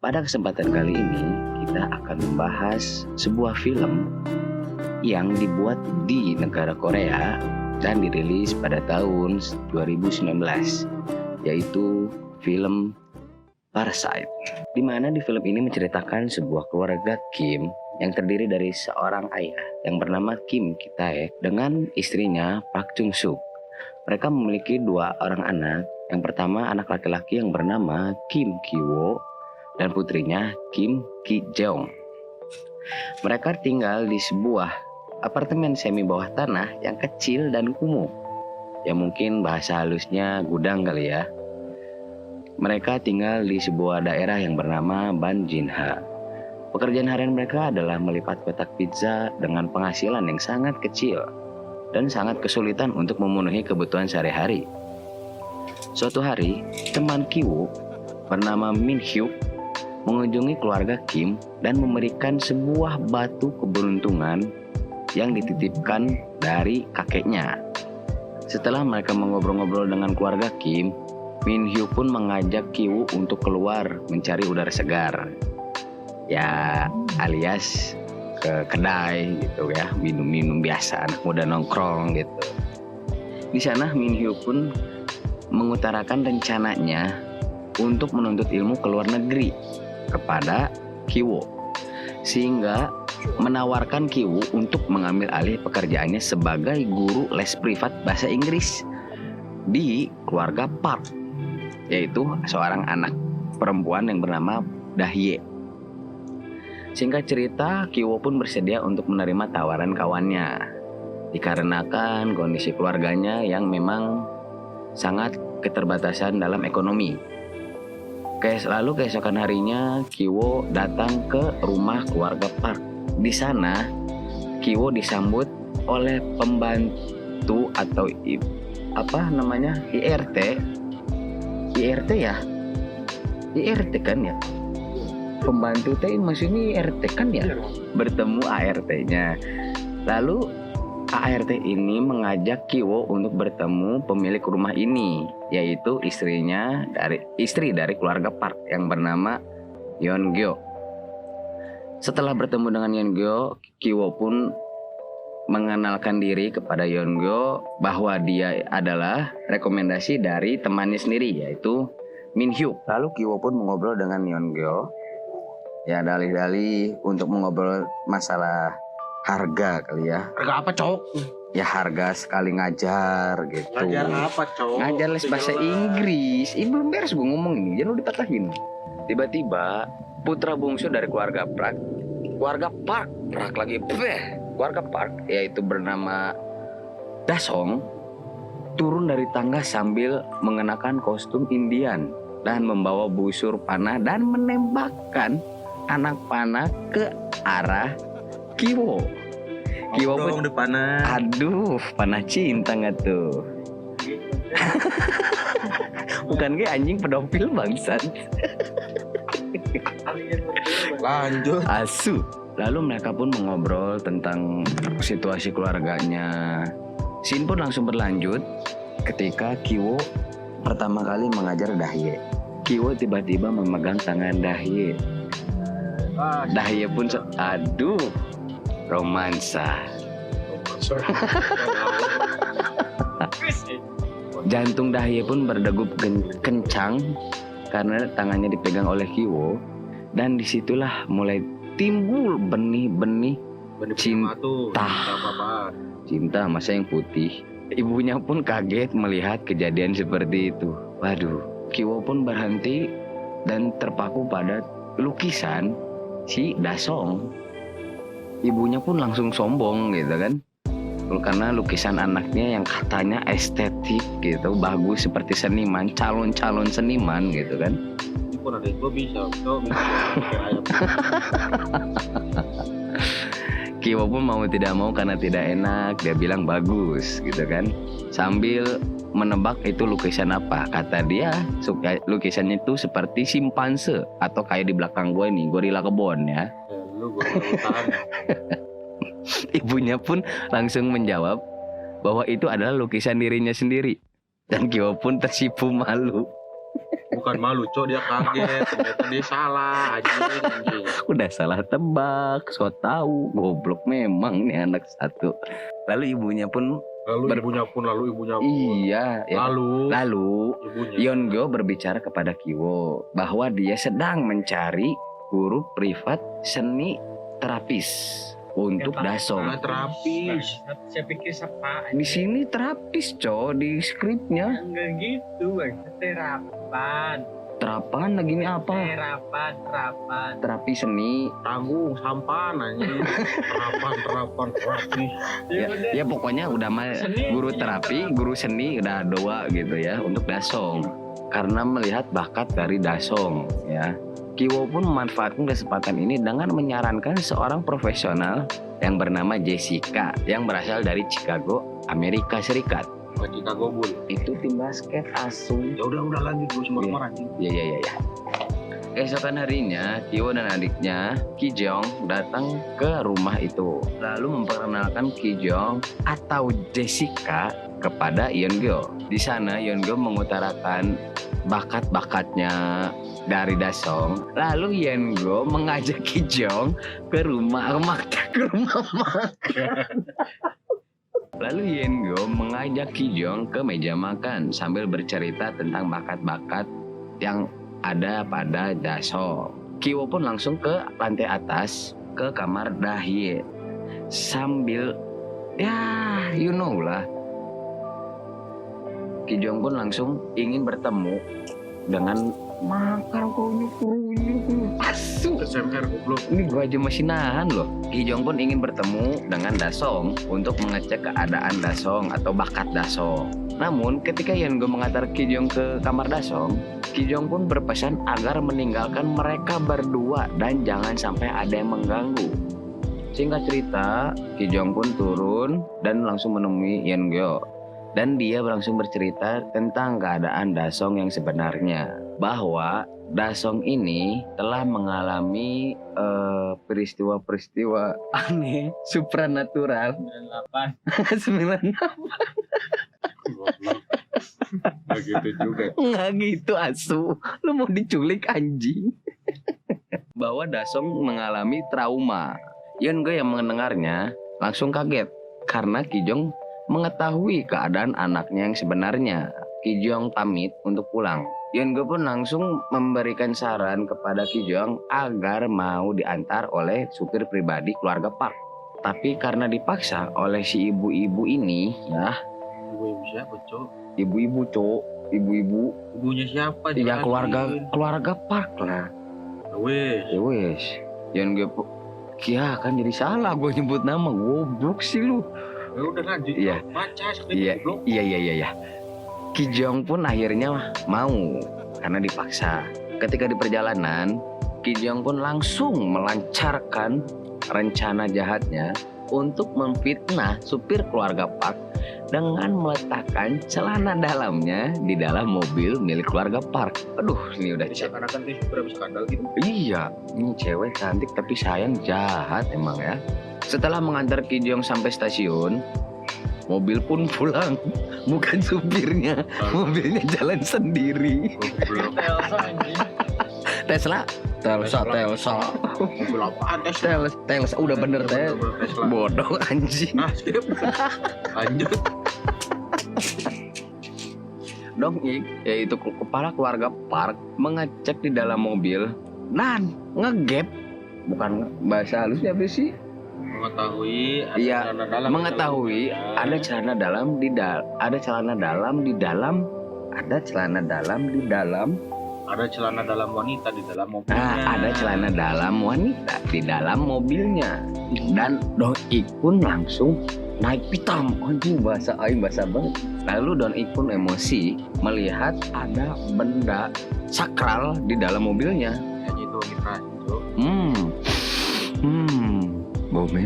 Pada kesempatan kali ini, kita akan membahas sebuah film yang dibuat di negara Korea dan dirilis pada tahun 2019, yaitu film Parasite. Di mana di film ini menceritakan sebuah keluarga Kim yang terdiri dari seorang ayah yang bernama Kim Ki-tae dengan istrinya Park Chung Suk. Mereka memiliki dua orang anak. Yang pertama anak laki-laki yang bernama Kim Ki-wo dan putrinya Kim Ki-jeong. Mereka tinggal di sebuah apartemen semi bawah tanah yang kecil dan kumuh. Ya mungkin bahasa halusnya gudang kali ya. Mereka tinggal di sebuah daerah yang bernama Banjinha. Pekerjaan harian mereka adalah melipat kotak pizza dengan penghasilan yang sangat kecil dan sangat kesulitan untuk memenuhi kebutuhan sehari-hari. Suatu hari, teman Ki-woo bernama Min Hyuk mengunjungi keluarga Kim dan memberikan sebuah batu keberuntungan yang dititipkan dari kakeknya. Setelah mereka mengobrol-ngobrol dengan keluarga Kim, Min Hyuk pun mengajak Ki-woo untuk keluar mencari udara segar. Ya, alias ke kedai gitu ya, minum-minum biasa anak muda nongkrong gitu. Di sana Min Hyuk pun mengutarakan rencananya untuk menuntut ilmu ke luar negeri kepada Ki-woo, sehingga menawarkan Ki-woo untuk mengambil alih pekerjaannya sebagai guru les privat bahasa Inggris di keluarga Park, yaitu seorang anak perempuan yang bernama Dahye. Singkat cerita, Ki-woo pun bersedia untuk menerima tawaran kawannya dikarenakan kondisi keluarganya yang memang sangat keterbatasan dalam ekonomi. Lalu keesokan harinya Ki-woo datang ke rumah keluarga Park. Di sana Ki-woo disambut oleh pembantu atau IRT. IRT ya? IRT kan ya? Pembantu teh maksudnya IRT kan ya? Bertemu ART-nya. Lalu ART ini mengajak Ki-woo untuk bertemu pemilik rumah ini, yaitu istri dari keluarga Park yang bernama Yeon-gyo. Setelah bertemu dengan Yeon-gyo, Ki-woo pun mengenalkan diri kepada Yeon-gyo bahwa dia adalah rekomendasi dari temannya sendiri, yaitu Min Hyuk. Lalu Ki-woo pun mengobrol dengan Yeon-gyo, ya dalih-dalih untuk mengobrol masalah harga kali ya. Harga apa, Cok? Ya harga sekali ngajar gitu. Ngajar apa, Cok? Ngajar les bahasa Inggris. Ini belum beres gue ngomong ini, jangan lu dipatahin. Tiba-tiba putra bungsu dari keluarga Park, keluarga Park yaitu bernama Dasong, turun dari tangga sambil mengenakan kostum Indian dan membawa busur panah dan menembakkan anak panah ke arah Ki-woo. Ki-woo pun panah. Aduh, panah cinta nggak tuh? Bukan kayak anjing pedofil bangsat. Lanjut. Asu. Lalu mereka pun mengobrol tentang situasi keluarganya. Scene pun langsung berlanjut ketika Ki-woo pertama kali mengajar Dahye. Ki-woo tiba-tiba memegang tangan Dahye. Dahye pun aduh, romansa. Jantung Dahye pun berdegup kencang karena tangannya dipegang oleh Ki-woo, dan disitulah mulai timbul benih-benih cinta masa yang putih. Ibunya pun kaget melihat kejadian seperti itu. Waduh, Ki-woo pun berhenti dan terpaku pada lukisan si Dasong. Ibunya pun langsung sombong gitu kan, karena lukisan anaknya yang katanya estetik gitu, bagus seperti seniman, calon seniman gitu kan. Pun ada itu bisa. Ki-woo pun mau tidak mau karena tidak enak, dia bilang bagus gitu kan, sambil menebak itu lukisan apa. Kata dia lukisannya itu seperti simpanse atau kayak di belakang gue nih, gorila kebon ya. Ibunya pun langsung menjawab bahwa itu adalah lukisan dirinya sendiri, dan Ki-woo pun tersipu malu. Bukan malu, Cok, dia kaget. Ternyata dia salah, anjing. Udah salah tebak, so tahu goblok memang nih anak satu. Lalu ibunya pun Lalu ibunya pun. iya ya. Lalu Ibunya. Yeonggo berbicara kepada Kiwo bahwa dia sedang mencari guru privat seni terapis untuk dasong. Terapis. Saya pikir siapa? Di sini terapis, di skripnya. Enggak gitu, Bang. Terapan. Terapan lagi ini apa? Terapan. Terapi seni. Tanggung, sampan anjing. Terapan, terapis. Ya pokoknya udah guru terapi, guru seni udah dua gitu ya untuk dasong. Karena melihat bakat dari dasong ya. Kiwo pun memanfaatkan kesempatan ini dengan menyarankan seorang profesional yang bernama Jessica yang berasal dari Chicago, Amerika Serikat. Chicago Bull. Itu tim basket asu. Ya udah lanjut dulu sama kemarin anjing. Iya. Keesokan harinya, Kiwo dan adiknya Ki Jong datang ke rumah itu, lalu memperkenalkan Ki Jong atau Jessica kepada Yeonggo. Di sana Yeonggo mengutarakan bakat-bakatnya dari dasong. Lalu Yeonggo mengajak Ki Jong ke rumah makan. Lalu Yeonggo mengajak Ki Jong ke meja makan sambil bercerita tentang bakat-bakat yang ada pada dasong. Kiwo pun langsung ke lantai atas ke kamar Dahye sambil you know lah. Ki Jong pun langsung ingin bertemu dengan makar kunyuk asu. SMR goblok. Ini gua aja masih nahan loh. Ki Jong pun ingin bertemu dengan Dasong untuk mengecek keadaan Dasong atau bakat Dasong. Namun ketika Yeonggo mengantar Ki Jong ke kamar Dasong, Ki Jong pun berpesan agar meninggalkan mereka berdua dan jangan sampai ada yang mengganggu. Singkat cerita, Ki Jong pun turun dan langsung menemui Yeonggo. Dan dia langsung bercerita tentang keadaan Dasong yang sebenarnya. Bahwa Dasong ini telah mengalami peristiwa-peristiwa aneh, supranatural. 98. 96. Nggak gitu juga. Nggak gitu asu. Lu mau diculik anjing. Bahwa Dasong mengalami trauma. Yeonggo yang mendengarnya langsung kaget. Karena Ki Jong mengetahui keadaan anaknya yang sebenarnya. Ki Jong pamit untuk pulang. Yeonggo pun langsung memberikan saran kepada Ki Jong agar mau diantar oleh supir pribadi keluarga Park. Tapi karena dipaksa oleh si ibu-ibu ini, ya. Ibu siapa, Cok? Ibu-ibu, Cok. Ibu-ibu. Ibunya siapa? Ya Jelasin. keluarga Park lah. Wes. Ya wes. Yeonggo ya kan jadi salah gue nyebut nama. Goblok sih lu. Ya udah lanjut. Iya. Baca skrip Iya. goblok. Iya. Ki Jong pun akhirnya mau karena dipaksa. Ketika di perjalanan, Ki Jong pun langsung melancarkan rencana jahatnya untuk memfitnah supir keluarga Park dengan meletakkan celana dalamnya di dalam mobil milik keluarga Park. Aduh, ini udah Seakan-akan dia super habis skandal gitu. Iya, ini cewek cantik tapi sayang jahat emang ya. Setelah mengantar Ki Jong sampai stasiun, mobil pun pulang. Bukan supirnya, mobilnya jalan sendiri. Goblok. Telsa. Mobil apaan, Tesla? Telsa udah bener teh. Tesla. Bodoh anjing. Nah, skip. Lanjut. Dong yaitu kepala keluarga Park mengecek di dalam mobil dan ngegap. Bukan bahasa halusnya apa sih? Mengetahui ada Iya, celana dalam mengetahui ada celana dalam di dalam, ada celana dalam di dalam, ada celana dalam di dalam, ada celana dalam wanita di dalam mobilnya. ada celana dalam wanita di dalam mobilnya. Dan Don Ik pun langsung naik pitam. Anjing bahasa aing bahasa banget. Lalu Don Ik pun emosi melihat ada benda sakral di dalam mobilnya. Hanya itu kita itu. Bau men.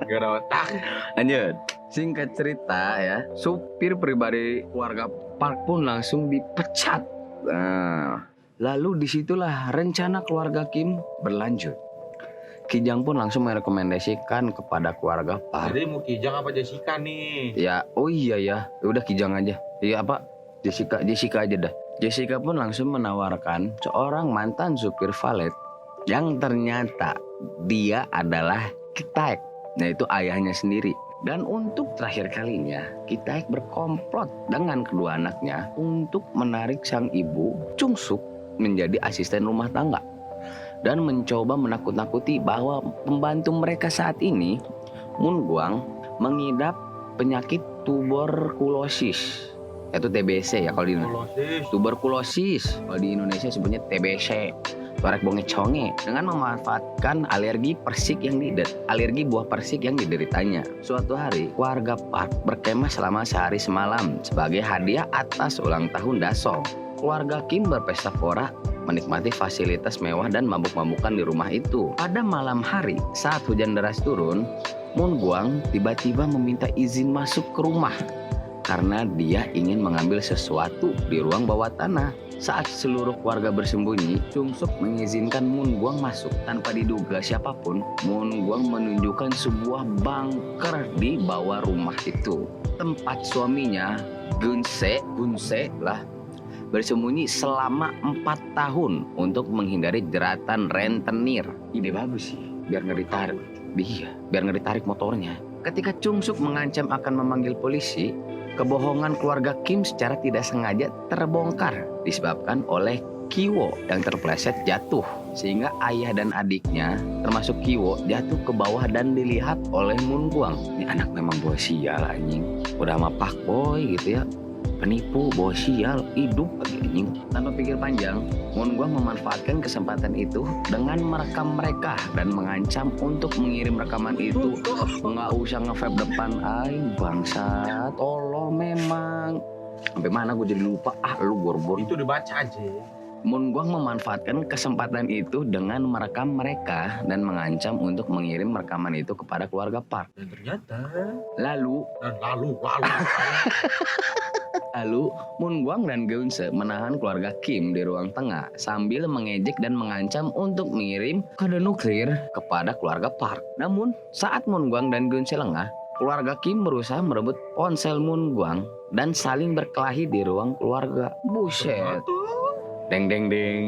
Gak ada otak. Lanjut. Singkat cerita ya, supir pribadi keluarga Park pun langsung dipecat. Nah, lalu disitulah rencana keluarga Kim berlanjut. Kijang pun langsung merekomendasikan kepada keluarga Park. Jadi mau Kijang apa Jessica nih? Ya, oh iya ya, udah Kijang aja. Iya apa? Jessica aja dah. Jessica pun langsung menawarkan seorang mantan supir valet yang ternyata dia adalah Kitaek, yaitu ayahnya sendiri. Dan untuk terakhir kalinya, Kitaek berkomplot dengan kedua anaknya untuk menarik sang ibu Chung Suk menjadi asisten rumah tangga dan mencoba menakut-nakuti bahwa pembantu mereka saat ini, Moon Gwang, mengidap penyakit tuberkulosis. Itu TBC ya kalau di Indonesia. Tuberkulosis. Kalau di Indonesia sebutnya TBC. Tuareg bonge conge, dengan memanfaatkan alergi buah persik yang dideritanya. Suatu hari, warga Park berkemah selama sehari semalam sebagai hadiah atas ulang tahun Dasong. Keluarga Kim berpesta pora, menikmati fasilitas mewah dan mabuk-mabukan di rumah itu. Pada malam hari, saat hujan deras turun, Moon Gwang tiba-tiba meminta izin masuk ke rumah karena dia ingin mengambil sesuatu di ruang bawah tanah. Saat seluruh keluarga bersembunyi, Chung Suk mengizinkan Moon Gwang masuk. Tanpa diduga siapapun, Moon Gwang menunjukkan sebuah bunker di bawah rumah itu. Tempat suaminya, Gunse lah, bersembunyi selama 4 tahun untuk menghindari jeratan rentenir. Ide bagus sih, biar nggak ditarik motornya. Ketika Chung Suk mengancam akan memanggil polisi, kebohongan keluarga Kim secara tidak sengaja terbongkar disebabkan oleh Kiwo yang terpleset jatuh, sehingga ayah dan adiknya termasuk Kiwo jatuh ke bawah dan dilihat oleh Moon Gwang. Ini anak memang bawa sial anjing, udah sama Pak Boy gitu ya, penipu bawa sial, hidup lagi anjing. Tanpa pikir panjang, Moon Gwang memanfaatkan kesempatan itu dengan merekam mereka dan mengancam untuk mengirim rekaman itu. Nggak usah nge-vape depan aing bangsa, tolong memang. Sampai mana gue jadi lupa, lu bor-bor. Itu dibaca aja. Moon Gwang memanfaatkan kesempatan itu dengan merekam mereka dan mengancam untuk mengirim rekaman itu kepada keluarga Park. Dan ternyata Lalu Moon Gwang dan Geunse menahan keluarga Kim di ruang tengah sambil mengejek dan mengancam untuk mengirim kode nuklir kepada keluarga Park. Namun saat Moon Gwang dan Geunse lengah, keluarga Kim berusaha merebut ponsel Moon Gwang dan saling berkelahi di ruang keluarga. Buset. Deng deng deng.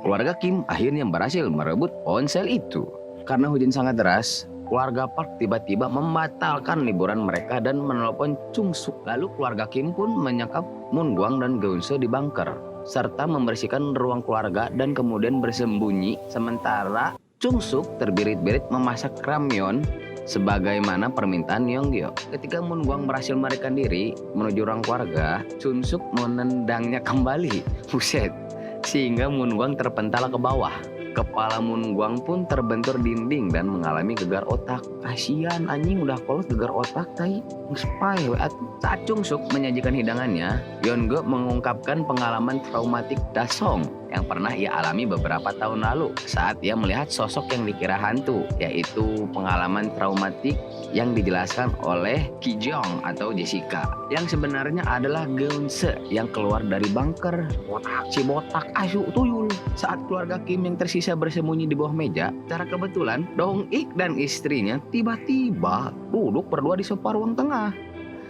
Keluarga Kim akhirnya berhasil merebut ponsel itu. Karena hujan sangat deras, keluarga Park tiba-tiba membatalkan liburan mereka dan menelpon Chung Suk. Lalu keluarga Kim pun menyekap Moon Gwang dan Geunse di bunker serta membersihkan ruang keluarga dan kemudian bersembunyi. Sementara Chung Suk terbirit-birit memasak ramyeon sebagaimana permintaan Yeonggyo. Ketika Moon Gwang berhasil melarikan diri menuju ruang keluarga, Chung Suk menendangnya kembali. Buset. Sehingga Moon Gwang terpental ke bawah. Kepala Moon Gwang pun terbentur dinding dan mengalami gegar otak. Kasian anjing udah kolot gegar otak tai. Spy. Saat Chung Suk menyajikan hidangannya, Yeonggyo mengungkapkan pengalaman traumatik Dasong yang pernah ia alami beberapa tahun lalu saat ia melihat sosok yang dikira hantu, yaitu pengalaman traumatik yang dijelaskan oleh Kijong atau Jessica, yang sebenarnya adalah Geunse yang keluar dari bunker. Si botak asu tuyul. Saat keluarga Kim yang tersisa bersembunyi di bawah meja, secara kebetulan Dong Ik dan istrinya tiba-tiba duduk berdua di sofa ruang tengah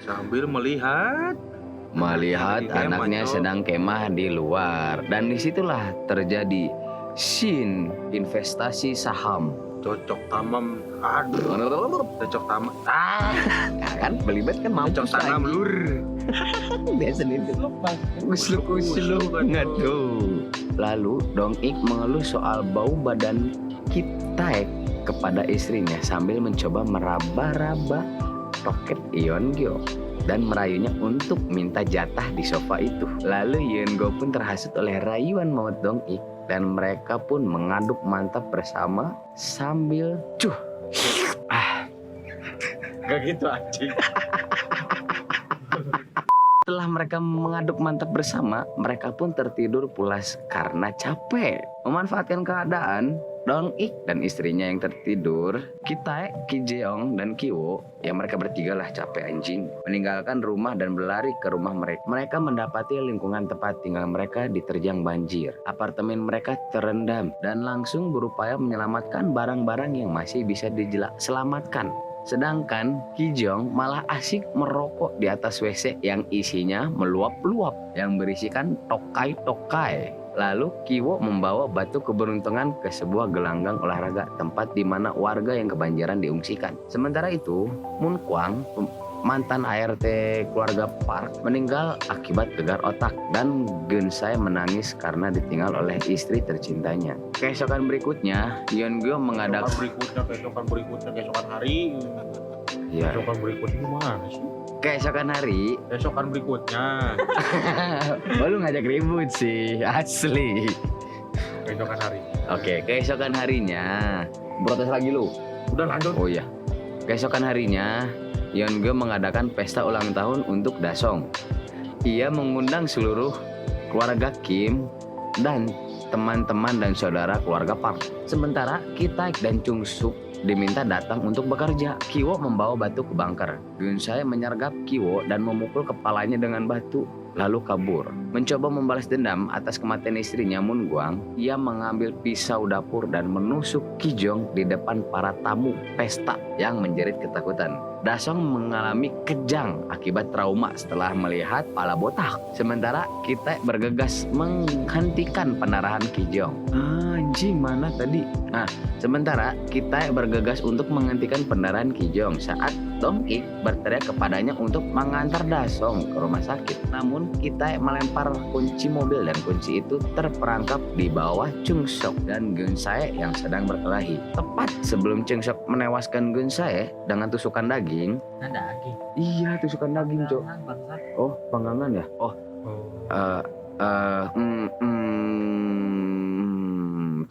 sambil melihat anaknya sedang kemah di luar. Dan disitulah terjadi scene investasi saham. cocok tamam. Cocok tamam. Kan belibet kan mampus Cocok tanam lagi. lur. Biasa itu usluk ngatuh. Lalu Dong Ik mengeluh soal bau badan Kitaek kepada istrinya sambil mencoba meraba-raba roket Yeonggyo dan merayunya untuk minta jatah di sofa itu. Lalu Yeonggyo pun terhasut oleh rayuan maut Dong Ik dan mereka pun mengaduk mantap bersama sambil Gak gitu anjing. Setelah mereka mengaduk mantap bersama, mereka pun tertidur pulas karena capek. Memanfaatkan keadaan, Dong Ik dan istrinya yang tertidur, Kitae, Ki Jeong, dan Kiwo, yang mereka bertiga lah capek anjing, meninggalkan rumah dan berlari ke rumah mereka. Mereka mendapati lingkungan tempat tinggal mereka diterjang banjir. Apartemen mereka terendam dan langsung berupaya menyelamatkan barang-barang yang masih bisa diselamatkan. Sedangkan Ki Jeong malah asik merokok di atas WC yang isinya meluap-luap yang berisikan tokai-tokai. Lalu Kiwo membawa batu keberuntungan ke sebuah gelanggang olahraga, tempat di mana warga yang kebanjiran diungsikan. Sementara itu, Moon Kwang, mantan ART keluarga Park, meninggal akibat gegar otak, dan Geun-sae menangis karena ditinggal oleh istri tercintanya. Keesokan berikutnya, Yeon-gyo mengadakan keesokan hari. ya, Keesokan berikutnya gimana sih? keesokan hari. Keesokan berikutnya. Lu ngajak ribut sih, asli. Keesokan hari. Oke, keesokan harinya, protes lagi lu. Udah lanjut. Oh iya, keesokan harinya Yeon-gyo mengadakan pesta ulang tahun untuk Dasong. Ia mengundang seluruh keluarga Kim dan teman-teman dan saudara keluarga Park. Sementara Ki-taek dan Chung Suk diminta datang untuk bekerja. Kiwo membawa batu ke bunker. Geun-sae menyergap Kiwo dan memukul kepalanya dengan batu, lalu kabur. Mencoba membalas dendam atas kematian istrinya Moon Kwang, ia mengambil pisau dapur dan menusuk Ki Jeong di depan para tamu pesta yang menjerit ketakutan. Dasong mengalami kejang akibat trauma setelah melihat pala botak. Sementara kita bergegas menghentikan pendarahan Ki Jeong. Anjing, mana tadi? Nah, sementara kita bergegas untuk menghentikan pendarahan Ki Jeong saat Dong Ik berteriak kepadanya untuk mengantar Dasong ke rumah sakit. Namun kita melempar kunci mobil dan kunci itu terperangkap di bawah Chung Sok dan Geun-sae yang sedang berkelahi. Tepat sebelum Chung Sok menewaskan Geun-sae dengan tusukan daging. Ada lagi. Iya, tusukan daging, Cok. Bangsat. Oh, panggangan ya? Oh,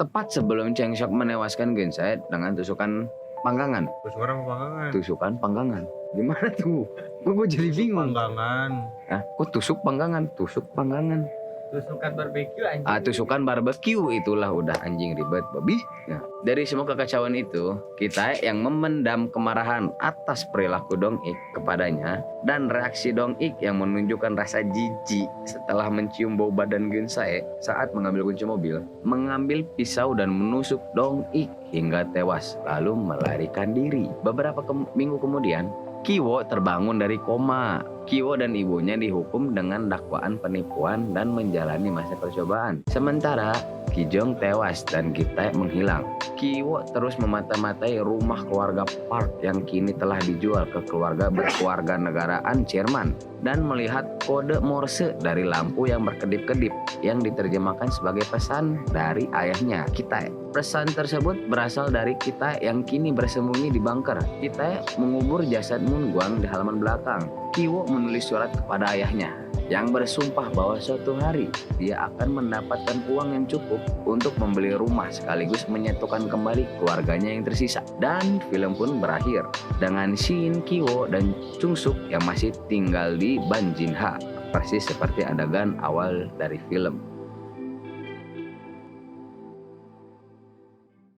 tepat sebelum Chung Sok menewaskan Geun-sae dengan tusukan panggangan. Tusukan apa panggangan? Tusukan panggangan. Gimana tuh? Gue jadi bingung. Panggangan. Hah? Kok tusuk panggangan? Tusuk panggangan. Tusukan barbeque anjing. Tusukan barbeque, itulah udah anjing ribet babi. Nah, dari semua kekacauan itu, kita yang memendam kemarahan atas perilaku Dong Ik kepadanya dan reaksi Dong Ik yang menunjukkan rasa jijik setelah mencium bau badan Geun-sae saat mengambil kunci mobil, mengambil pisau dan menusuk Dong Ik hingga tewas lalu melarikan diri. Beberapa minggu kemudian, Kiwo terbangun dari koma. Kiwo dan ibunya dihukum dengan dakwaan penipuan dan menjalani masa percobaan. Sementara Ki Jeong tewas dan Ki-tae menghilang. Kiwo terus memata-matai rumah keluarga Park yang kini telah dijual ke keluarga berkewarganegaraan Jerman dan melihat kode Morse dari lampu yang berkedip-kedip yang diterjemahkan sebagai pesan dari ayahnya, Ki-tae. Pesan tersebut berasal dari Ki-tae yang kini bersembunyi di bunker. Ki-tae mengubur jasad Moon Kwang di halaman belakang. Kiwo menulis surat kepada ayahnya yang bersumpah bahwa suatu hari dia akan mendapatkan uang yang cukup untuk membeli rumah sekaligus menyatukan kembali keluarganya yang tersisa. Dan film pun berakhir dengan Shin, Kiwo, dan Chung Suk yang masih tinggal di Ban Jin Ha, persis seperti adegan awal dari film.